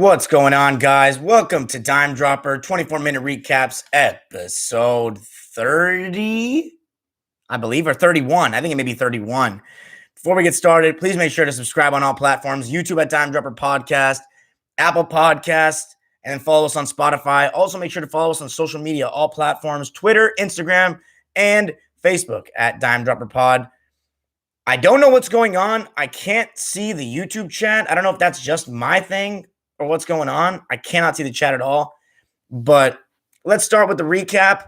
What's going on, guys? Welcome to Dime Dropper 24-minute recaps, episode 30, I believe, or 31. I think it may be 31. Before we get started, please make sure to subscribe on all platforms, YouTube at Dime Dropper Podcast, Apple Podcast, and then follow us on Spotify. Also, make sure to follow us on social media, all platforms, Twitter, Instagram, and Facebook at Dime Dropper Pod. I don't know what's going on. I can't see the YouTube chat. I don't know if that's just my thing or what's going on. I cannot see the chat at all. But let's start with the recap.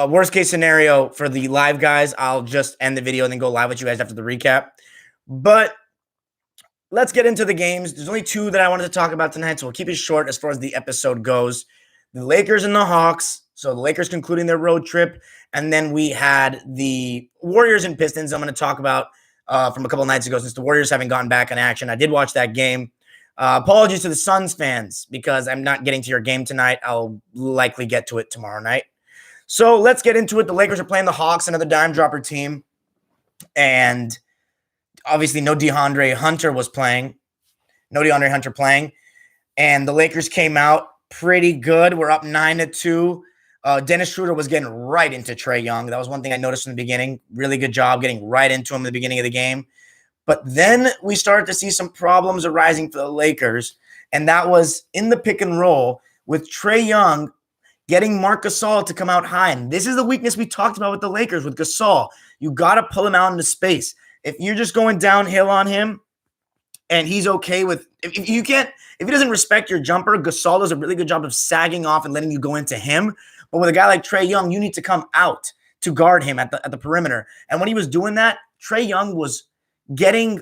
Worst case scenario for the live guys, I'll just end the video and then go live with you guys after the recap. But let's get into the games. There's only two that I wanted to talk about tonight, so we'll keep it short as far as the episode goes. The Lakers and the Hawks. So the Lakers concluding their road trip. And then we had the Warriors and Pistons I'm going to talk about from a couple nights ago since the Warriors haven't gotten back in action. I did watch that game. Apologies to the Suns fans because I'm not getting to your game tonight. I'll likely get to it tomorrow night. So let's get into it. The Lakers are playing the Hawks, another dime dropper team. And obviously no DeAndre Hunter was playing. No DeAndre Hunter playing. And the Lakers came out pretty good. We're up 9-2. Dennis Schroeder was getting right into Trae Young. That was one thing I noticed in the beginning. Really good job getting right into him in the beginning of the game. But then we started to see some problems arising for the Lakers, and that was in the pick and roll with Trae Young getting Marc Gasol to come out high. And this is the weakness we talked about with the Lakers with Gasol. You got to pull him out into space. If you're just going downhill on him and he's okay with – if he doesn't respect your jumper, Gasol does a really good job of sagging off and letting you go into him. But with a guy like Trae Young, you need to come out to guard him at the perimeter. And when he was doing that, Trae Young was getting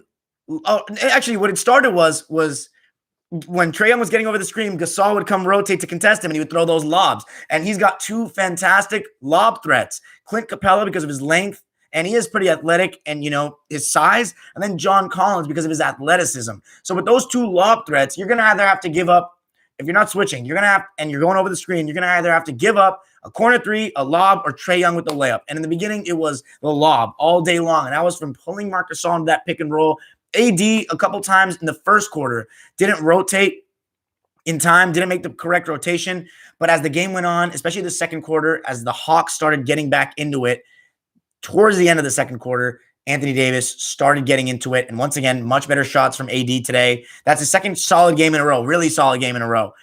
actually what it started was when Trae Young was getting over the screen, Gasol would come rotate to contest him and he would throw those lobs. And he's got two fantastic lob threats. Clint Capella because of his length, and he is pretty athletic and, his size. And then John Collins because of his athleticism. So with those two lob threats, you're going to either have to give up. If you're not switching, you're going over the screen, you're going to either have to give up a corner three, a lob, or Trae Young with the layup. And in the beginning, it was the lob all day long. And that was from pulling Marc Gasol into that pick and roll. AD a couple times in the first quarter didn't rotate in time, didn't make the correct rotation. But as the game went on, especially the second quarter, as the Hawks started getting back into it, towards the end of the second quarter, Anthony Davis started getting into it. And once again, much better shots from AD today. That's the second solid game in a row, really solid game in a row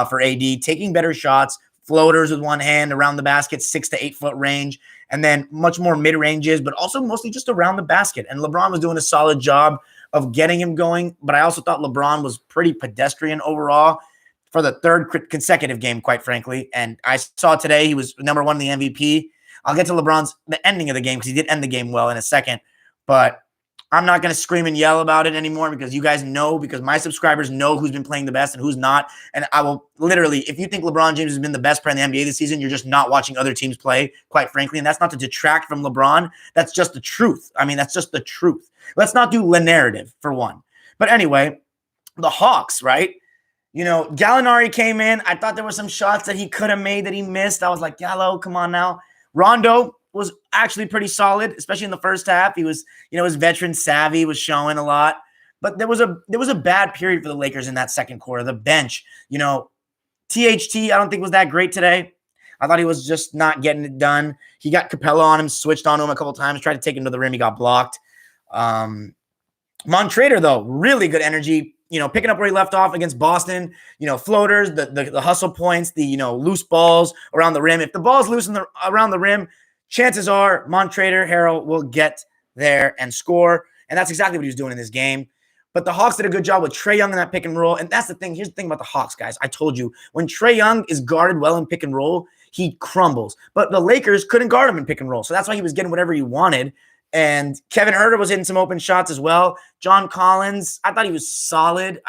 for AD. Taking better shots, floaters with one hand around the basket, 6 to 8 foot range, and then much more mid-ranges, but also mostly just around the basket. And LeBron was doing a solid job of getting him going. But I also thought LeBron was pretty pedestrian overall for the third consecutive game, quite frankly. And I saw today he was number one in the MVP. I'll get to the ending of the game because he did end the game well in a second. But I'm not going to scream and yell about it anymore because you guys know, because my subscribers know who's been playing the best and who's not. And I will literally, if you think LeBron James has been the best player in the NBA this season, you're just not watching other teams play, quite frankly. And that's not to detract from LeBron. That's just the truth. I mean, that's just the truth. Let's not do the narrative for one. But anyway, the Hawks, right? Gallinari came in. I thought there were some shots that he could have made that he missed. I was like, Gallo, come on now. Rondo was actually pretty solid, especially in the first half. He was, his veteran savvy was showing a lot. But there was a bad period for the Lakers in that second quarter. The bench, THT, I don't think was that great today. I thought he was just not getting it done. He got Capella on him, switched on him a couple times, tried to take him to the rim. He got blocked. Montrader, though, really good energy. Picking up where he left off against Boston, floaters, the hustle points, the, loose balls around the rim. If the ball's loose around the rim, chances are Montrader, Harrell will get there and score. And that's exactly what he was doing in this game. But the Hawks did a good job with Trae Young in that pick and roll. And that's the thing. Here's the thing about the Hawks, guys. I told you, when Trae Young is guarded well in pick and roll, he crumbles. But the Lakers couldn't guard him in pick and roll. So that's why he was getting whatever he wanted. And Kevin Huerter was hitting some open shots as well. John Collins, I thought he was solid.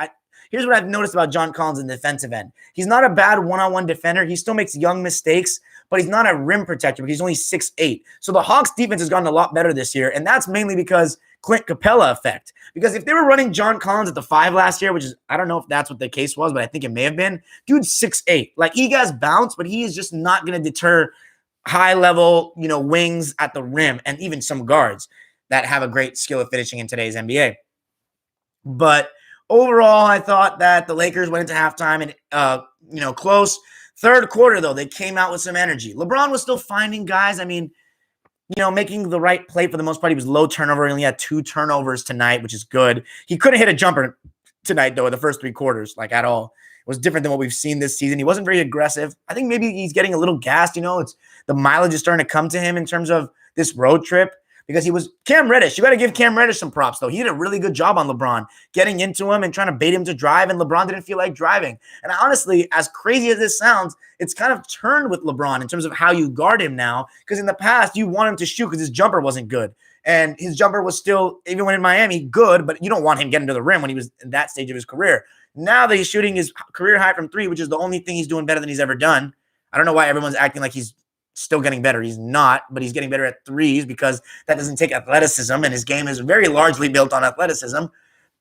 Here's what I've noticed about John Collins in the defensive end. He's not a bad one-on-one defender. He still makes young mistakes, but he's not a rim protector because he's only 6'8". So the Hawks defense has gotten a lot better this year, and that's mainly because Clint Capella effect. Because if they were running John Collins at the 5 last year, which is, I don't know if that's what the case was, but I think it may have been, dude's 6'8". Like, he has bounce, but he is just not going to deter high-level, wings at the rim, and even some guards that have a great skill of finishing in today's NBA. But overall, I thought that the Lakers went into halftime and close. Third quarter, though, they came out with some energy. LeBron was still finding guys. I mean, making the right play for the most part. He was low turnover. He only had 2 turnovers tonight, which is good. He couldn't hit a jumper tonight, though, in the first 3 quarters, like at all. It was different than what we've seen this season. He wasn't very aggressive. I think maybe he's getting a little gassed. It's the mileage is starting to come to him in terms of this road trip because he was Cam Reddish. You got to give Cam Reddish some props, though. He did a really good job on LeBron, getting into him and trying to bait him to drive, and LeBron didn't feel like driving. And honestly, as crazy as this sounds, it's kind of turned with LeBron in terms of how you guard him now, because in the past, you want him to shoot because his jumper wasn't good. And his jumper was still, even when in Miami, good, but you don't want him getting to the rim when he was in that stage of his career. Now that he's shooting his career high from 3, which is the only thing he's doing better than he's ever done. I don't know why everyone's acting like he's still getting better. He's not, but he's getting better at threes because that doesn't take athleticism, and his game is very largely built on athleticism.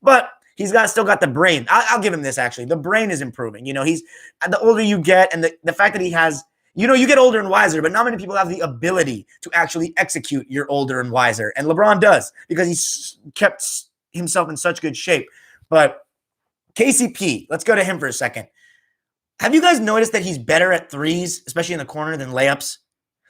But he's still got the brain. I'll give him this, actually. The brain is improving. He's the older you get, and the fact that he has, you get older and wiser, but not many people have the ability to actually execute your older and wiser. And LeBron does because he's kept himself in such good shape. But KCP, let's go to him for a second. Have you guys noticed that he's better at threes, especially in the corner, than layups?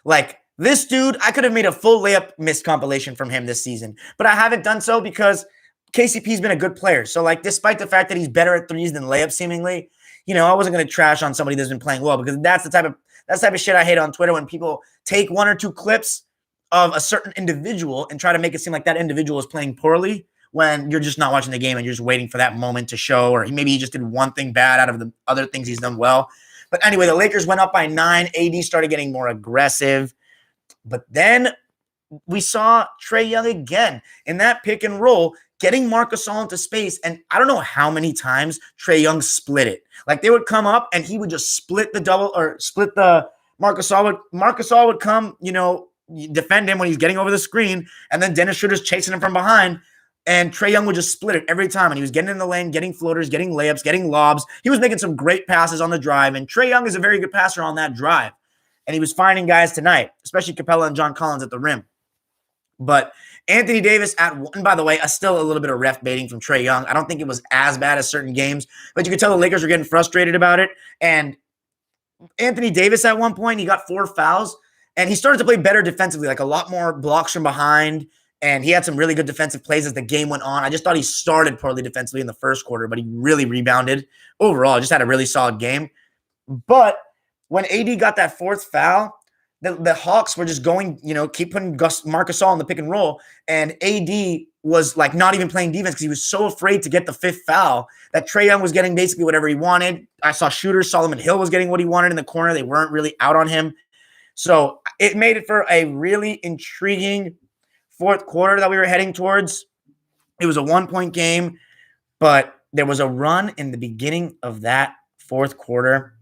Like, this dude, I could have made a full layup missed compilation from him this season, but I haven't done so because KCP's been a good player. So, despite the fact that he's better at threes than layups, seemingly, I wasn't going to trash on somebody that's been playing well, because that's the type of shit I hate on Twitter, when people take 1 or 2 clips of a certain individual and try to make it seem like that individual is playing poorly, when you're just not watching the game and you're just waiting for that moment to show, or maybe he just did one thing bad out of the other things he's done well. But anyway, the Lakers went up by 9. AD started getting more aggressive. But then we saw Trae Young again in that pick and roll, getting Marc Gasol into space. And I don't know how many times Trae Young split it. Like, they would come up and he would just split the double, or split the Marc Gasol would come, defend him when he's getting over the screen. And then Dennis Schroeder's chasing him from behind. And Trae Young would just split it every time. And he was getting in the lane, getting floaters, getting layups, getting lobs. He was making some great passes on the drive. And Trae Young is a very good passer on that drive. And he was finding guys tonight, especially Capella and John Collins at the rim. But Anthony Davis at 1, by the way, still a little bit of ref baiting from Trae Young. I don't think it was as bad as certain games, but you could tell the Lakers were getting frustrated about it. And Anthony Davis at one point, he got 4 fouls. And he started to play better defensively, like a lot more blocks from behind. And he had some really good defensive plays as the game went on. I just thought he started poorly defensively in the first quarter, but he really rebounded. Overall, just had a really solid game. But when AD got that 4th foul, the Hawks were just going, keep putting Marc Gasol in the pick and roll. And AD was not even playing defense because he was so afraid to get the 5th foul that Trae Young was getting basically whatever he wanted. I saw shooters. Solomon Hill was getting what he wanted in the corner. They weren't really out on him. So it made it for a really intriguing 4th quarter that we were heading towards. It was a 1-point game, but there was a run in the beginning of that 4th quarter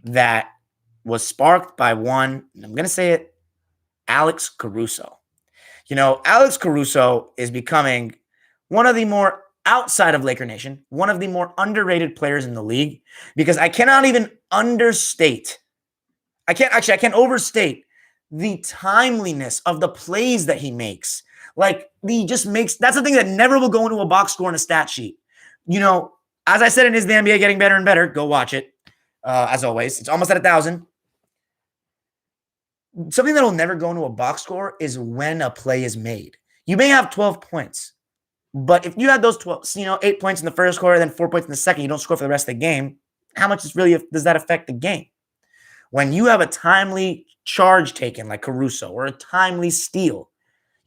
that was sparked by one, and I'm going to say it, Alex Caruso. Alex Caruso is becoming one of the more, outside of Laker Nation, one of the more underrated players in the league, because I cannot even overstate the timeliness of the plays that he makes. That's the thing that never will go into a box score in a stat sheet. As I said, in Is the NBA Getting Better and Better? Go watch it. As always, it's almost at 1,000. Something that will never go into a box score is when a play is made. You may have 12 points, but if you had those 12, 8 points in the first quarter, then 4 points in the second, you don't score for the rest of the game. How much does that affect the game? When you have a timely charge taken like Caruso, or a timely steal,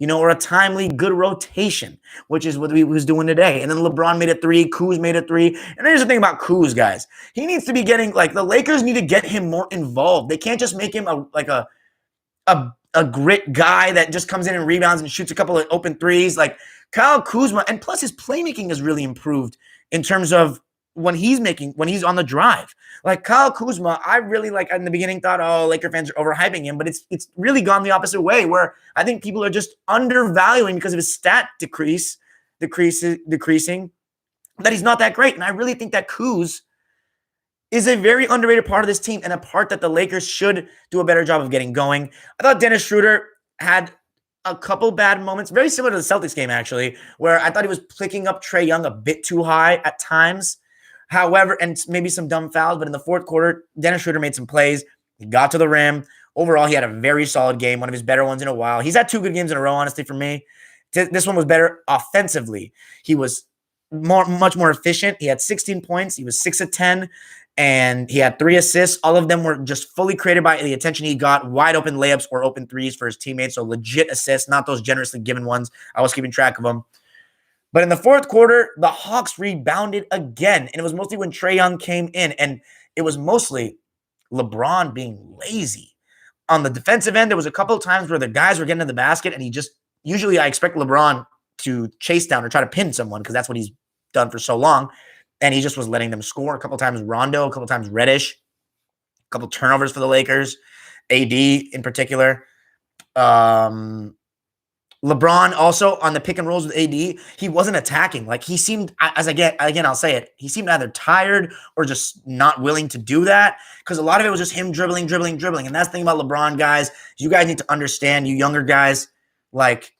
or a timely good rotation, which is what he was doing today. And then LeBron made a 3, Kuz made a 3. And here's the thing about Kuz, guys. He needs to be getting, the Lakers need to get him more involved. They can't just make him a grit guy that just comes in and rebounds and shoots a couple of open threes. Like Kyle Kuzma, and plus his playmaking has really improved in terms of when he's on the drive. Like Kyle Kuzma, I really in the beginning thought, Laker fans are overhyping him, but it's really gone the opposite way, where I think people are just undervaluing because of his stat decreasing, that he's not that great. And I really think that Kuz is a very underrated part of this team, and a part that the Lakers should do a better job of getting going. I thought Dennis Schroeder had a couple bad moments, very similar to the Celtics game, actually, where I thought he was picking up Trae Young a bit too high at times. However, and maybe some dumb fouls, but in the fourth quarter, Dennis Schroeder made some plays. He got to the rim. Overall, he had a very solid game, one of his better ones in a while. He's had 2 good games in a row, honestly, for me. This one was better offensively. He was much more efficient. He had 16 points. He was 6 of 10, and he had 3 assists. All of them were just fully created by the attention he got, wide open layups or open threes for his teammates. So legit assists, not those generously given ones. I was keeping track of them. But in the fourth quarter, the Hawks rebounded again, and it was mostly when Trae Young came in, and it was mostly LeBron being lazy. On the defensive end, there was a couple of times where the guys were getting to the basket, and usually I expect LeBron to chase down or try to pin someone because that's what he's done for so long, and he just was letting them score. A couple times Rondo, a couple times Reddish, a couple turnovers for the Lakers, AD in particular. LeBron also on the pick and rolls with AD, he wasn't attacking. Like he seemed, I'll say it, he seemed either tired or just not willing to do that because a lot of it was just him dribbling. And that's the thing about LeBron, guys. You guys need to understand, you younger guys, like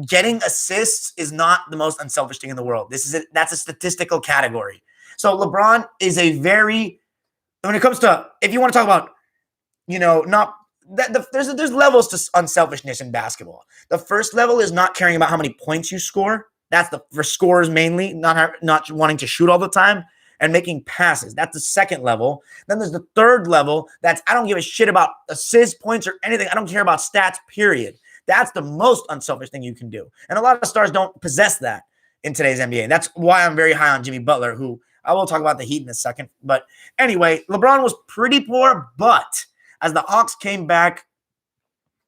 getting assists is not the most unselfish thing in the world. That's a statistical category. So LeBron is when it comes to, if you want to talk about, not that there's levels to unselfishness in basketball. The first level is not caring about how many points you score. That's for scorers mainly, not wanting to shoot all the time and making passes. That's the second level. Then there's the third level. That's I don't give a shit about assists, points, or anything. I don't care about stats, period. That's the most unselfish thing you can do. And a lot of stars don't possess that in today's NBA. That's why I'm very high on Jimmy Butler, who I will talk about the Heat in a second. But anyway, LeBron was pretty poor, but as the Hawks came back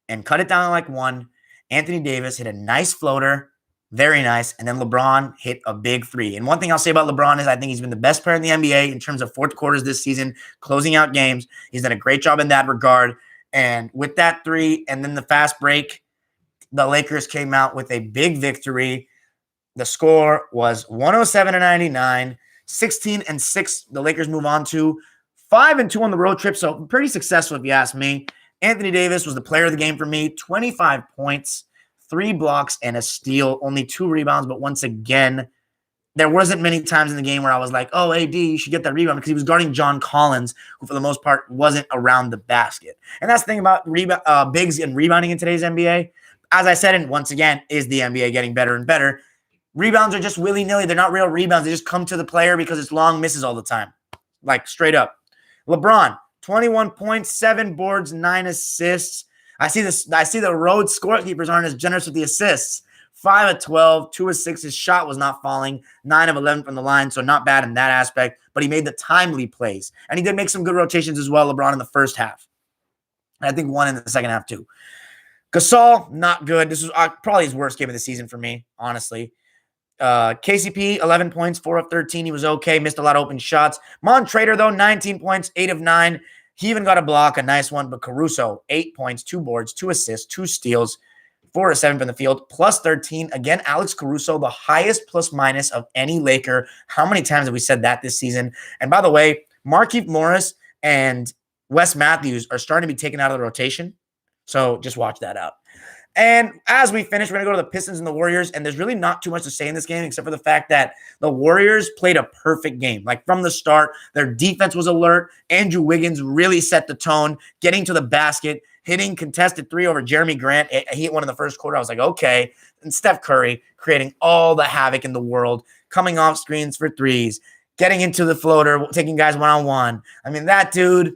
and cut it down like one, Anthony Davis hit a nice floater, very nice, and then LeBron hit a big 3. And one thing I'll say about LeBron is I think he's been the best player in the NBA in terms of fourth quarters this season, closing out games. He's done a great job in that regard. And with that 3 and then the fast break, the Lakers came out with a big victory. The score was 107-99, 16-6. The Lakers move on to 5-2 on the road trip, so pretty successful if you ask me. Anthony Davis was the player of the game for me. 25 points, 3 blocks, and a steal. Only 2 rebounds, but once again, there wasn't many times in the game where I was like, oh, AD, you should get that rebound because he was guarding John Collins, who for the most part wasn't around the basket. And that's the thing about bigs and rebounding in today's NBA. As I said, and once again, is the NBA getting better and better? Rebounds are just willy-nilly. They're not real rebounds. They just come to the player because it's long misses all the time. Like, straight up. LeBron, 21 points, 7 boards, 9 assists. I see the road scorekeepers aren't as generous with the assists. 5 of 12, 2 of 6. His shot was not falling. 9 of 11 from the line, so not bad in that aspect. But he made the timely plays. And he did make some good rotations as well, LeBron, in the first half. And I think 1 in the second half, too. Gasol, not good. This was probably his worst game of the season for me, honestly. KCP, 11 points, 4 of 13. He was okay. Missed a lot of open shots. Montrader, though, 19 points, 8 of 9. He even got a block, a nice one. But Caruso, 8 points, 2 boards, 2 assists, 2 steals, 4 of 7 from the field, plus 13. Again, Alex Caruso, the highest plus minus of any Laker. How many times have we said that this season? And by the way, Markieff Morris and Wes Matthews are starting to be taken out of the rotation. So just watch that out. And as we finish, we're going to go to the Pistons and the Warriors, and there's really not too much to say in this game except for the fact that the Warriors played a perfect game. Like from the start, their defense was alert. Andrew Wiggins really set the tone, getting to the basket, hitting contested 3 over Jeremy Grant. He hit one in the first quarter. I was like, okay. And Steph Curry creating all the havoc in the world, coming off screens for 3s, getting into the floater, taking guys one-on-one. I mean, that dude,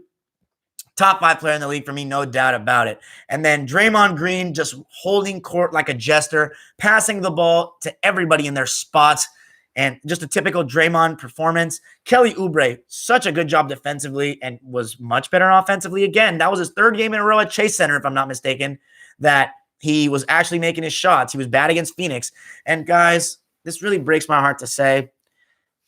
top 5 player in the league for me, no doubt about it. And then Draymond Green just holding court like a jester, passing the ball to everybody in their spots, and just a typical Draymond performance. Kelly Oubre, such a good job defensively and was much better offensively. Again, that was his 3rd game in a row at Chase Center, if I'm not mistaken, that he was actually making his shots. He was bad against Phoenix. And guys, this really breaks my heart to say,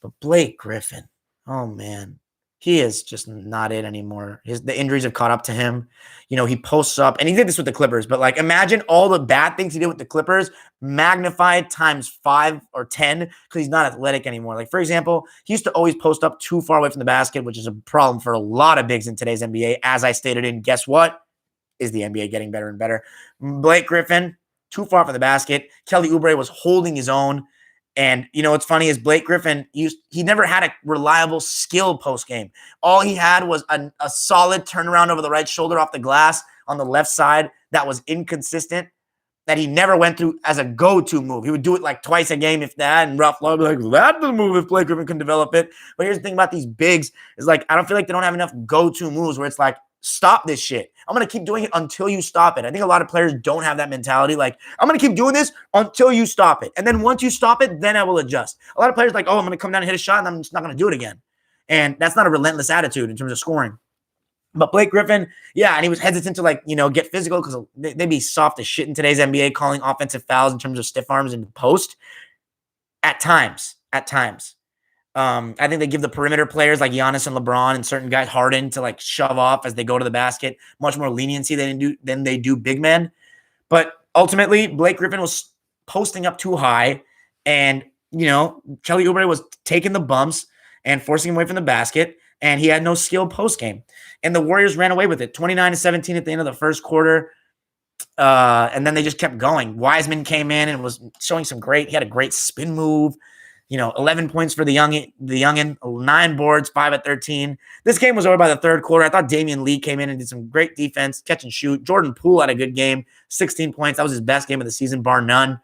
but Blake Griffin, oh man, he is just not it anymore. The injuries have caught up to him. You know, he posts up, and he did this with the Clippers, but like imagine all the bad things he did with the Clippers magnified times 5 or 10 because he's not athletic anymore. Like, for example, he used to always post up too far away from the basket, which is a problem for a lot of bigs in today's NBA. As I stated in, guess what? Is the NBA getting better and better? Blake Griffin, too far from the basket. Kelly Oubre was holding his own. And, what's funny is Blake Griffin, he never had a reliable skill post game. All he had was a solid turnaround over the right shoulder off the glass on the left side that was inconsistent, that he never went through as a go-to move. He would do it like twice a game, if that, and rough low, like, that's the move if Blake Griffin can develop it. But here's the thing about these bigs is, like, I don't feel like they don't have enough go-to moves where it's like, stop this shit. I'm going to keep doing it until you stop it. I think a lot of players don't have that mentality. Like, I'm going to keep doing this until you stop it. And then once you stop it, then I will adjust. A lot of players like, oh, I'm going to come down and hit a shot and I'm just not going to do it again. And that's not a relentless attitude in terms of scoring. But Blake Griffin, yeah, and he was hesitant to, get physical because they'd be soft as shit in today's NBA calling offensive fouls in terms of stiff arms in the post. At times. I think they give the perimeter players like Giannis and LeBron and certain guys Harden to shove off as they go to the basket, much more leniency than they do big men. But ultimately, Blake Griffin was posting up too high, and Kelly Oubre was taking the bumps and forcing him away from the basket, and he had no skill post game. And the Warriors ran away with it, 29-17 at the end of the first quarter. And then they just kept going. Wiseman came in and was showing he had a great spin move. 11 points for the youngin, 9 boards, 5 at 13. This game was over by the third quarter. I thought Damian Lee came in and did some great defense, catch and shoot. Jordan Poole had a good game, 16 points. That was his best game of the season, bar none.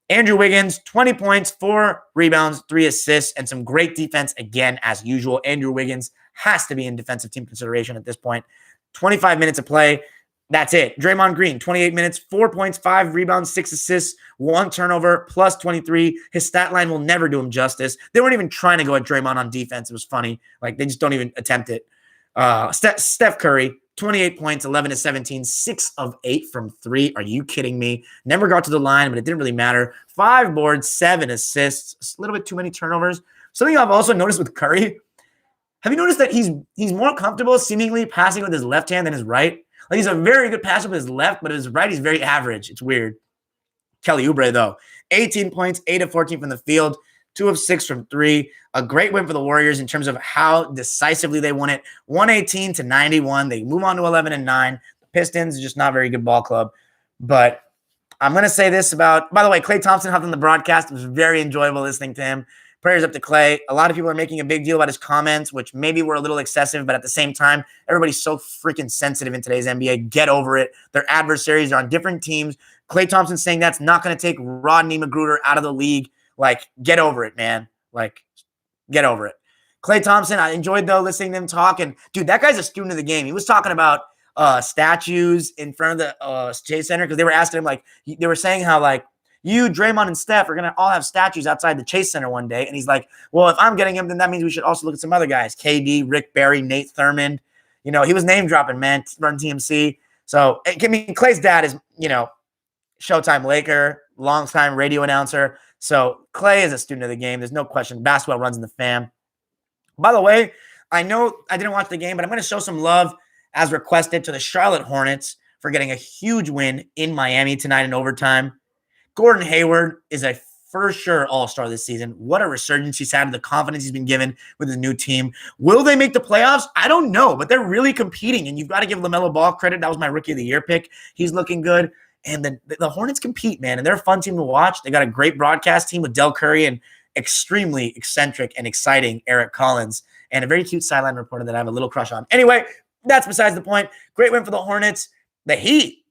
Andrew Wiggins, 20 points, 4 rebounds, 3 assists, and some great defense again, as usual. Andrew Wiggins has to be in defensive team consideration at this point. 25 minutes of play. That's it. Draymond Green, 28 minutes, 4 points, 5 rebounds, 6 assists, 1 turnover, plus 23. His stat line will never do him justice. They weren't even trying to go at Draymond on defense. It was funny. They just don't even attempt it. Steph Curry, 28 points, 11 to 17, 6 of 8 from 3. Are you kidding me? Never got to the line, but it didn't really matter. 5 boards, 7 assists, a little bit too many turnovers. Something I've also noticed with Curry, have you noticed that he's more comfortable seemingly passing with his left hand than his right? He's a very good passer with his left, but his right, he's very average. It's weird. Kelly Oubre, though, 18 points, 8 of 14 from the field, 2 of 6 from 3. A great win for the Warriors in terms of how decisively they won it. 118-91. They move on to 11-9. The Pistons are just not a very good ball club. But I'm going to say this about, by the way, Klay Thompson hopped on the broadcast. It was very enjoyable listening to him. Prayers up to Klay. A lot of people are making a big deal about his comments, which maybe were a little excessive, but at the same time, everybody's so freaking sensitive in today's NBA. Get over it. Their adversaries are on different teams. Klay Thompson saying that's not going to take Rodney Magruder out of the league. Get over it, man. Get over it. Klay Thompson, I enjoyed, though, listening to him talk. And, dude, that guy's a student of the game. He was talking about statues in front of the Chase Center because they were asking him, they were saying how, you, Draymond, and Steph are going to all have statues outside the Chase Center one day. And he's like, well, if I'm getting him, then that means we should also look at some other guys. KD, Rick Barry, Nate Thurmond. He was name dropping, man, run TMC. So, Klay's dad is, Showtime Laker, longtime radio announcer. So, Klay is a student of the game. There's no question. Basketball runs in the fam. By the way, I know I didn't watch the game, but I'm going to show some love as requested to the Charlotte Hornets for getting a huge win in Miami tonight in overtime. Gordon Hayward is a for sure all-star this season. What a resurgence he's had, the confidence he's been given with his new team. Will they make the playoffs? I don't know, but they're really competing, and you've got to give LaMelo Ball credit. That was my Rookie of the Year pick. He's looking good, and the Hornets compete, man, and they're a fun team to watch. They got a great broadcast team with Del Curry and extremely eccentric and exciting Eric Collins, and a very cute sideline reporter that I have a little crush on. Anyway, that's besides the point. Great win for the Hornets. The Heat.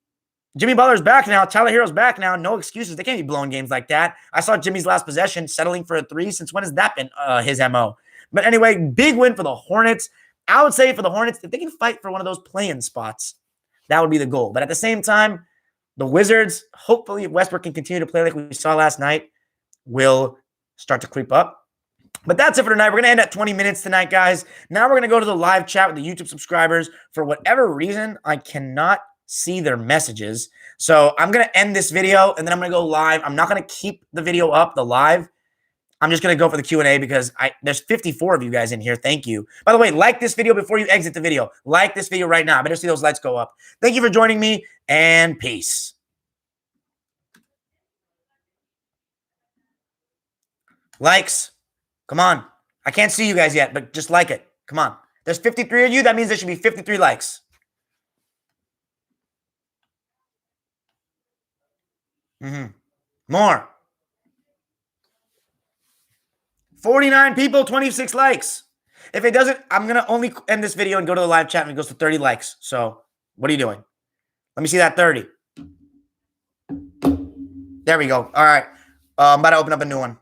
Jimmy Butler's back now. Tyler Hero's back now. No excuses. They can't be blowing games like that. I saw Jimmy's last possession settling for a 3. Since when has that been his MO? But anyway, big win for the Hornets. I would say for the Hornets, if they can fight for one of those play-in spots, that would be the goal. But at the same time, the Wizards, hopefully if Westbrook can continue to play like we saw last night, will start to creep up. But that's it for tonight. We're going to end at 20 minutes tonight, guys. Now we're going to go to the live chat with the YouTube subscribers. For whatever reason, I cannot see their messages. So I'm going to end this video and then I'm going to go live. I'm not going to keep the video up, the live. I'm just going to go for the Q&A because there's 54 of you guys in here. Thank you. By the way, like this video before you exit the video. Like this video right now. I better see those lights go up. Thank you for joining me and peace. Likes. Come on. I can't see you guys yet, but just like it. Come on. There's 53 of you. That means there should be 53 likes. More. 49 people, 26 likes. If it doesn't, I'm going to only end this video and go to the live chat and it goes to 30 likes. So, what are you doing? Let me see that 30. There we go. All right. I'm about to open up a new one.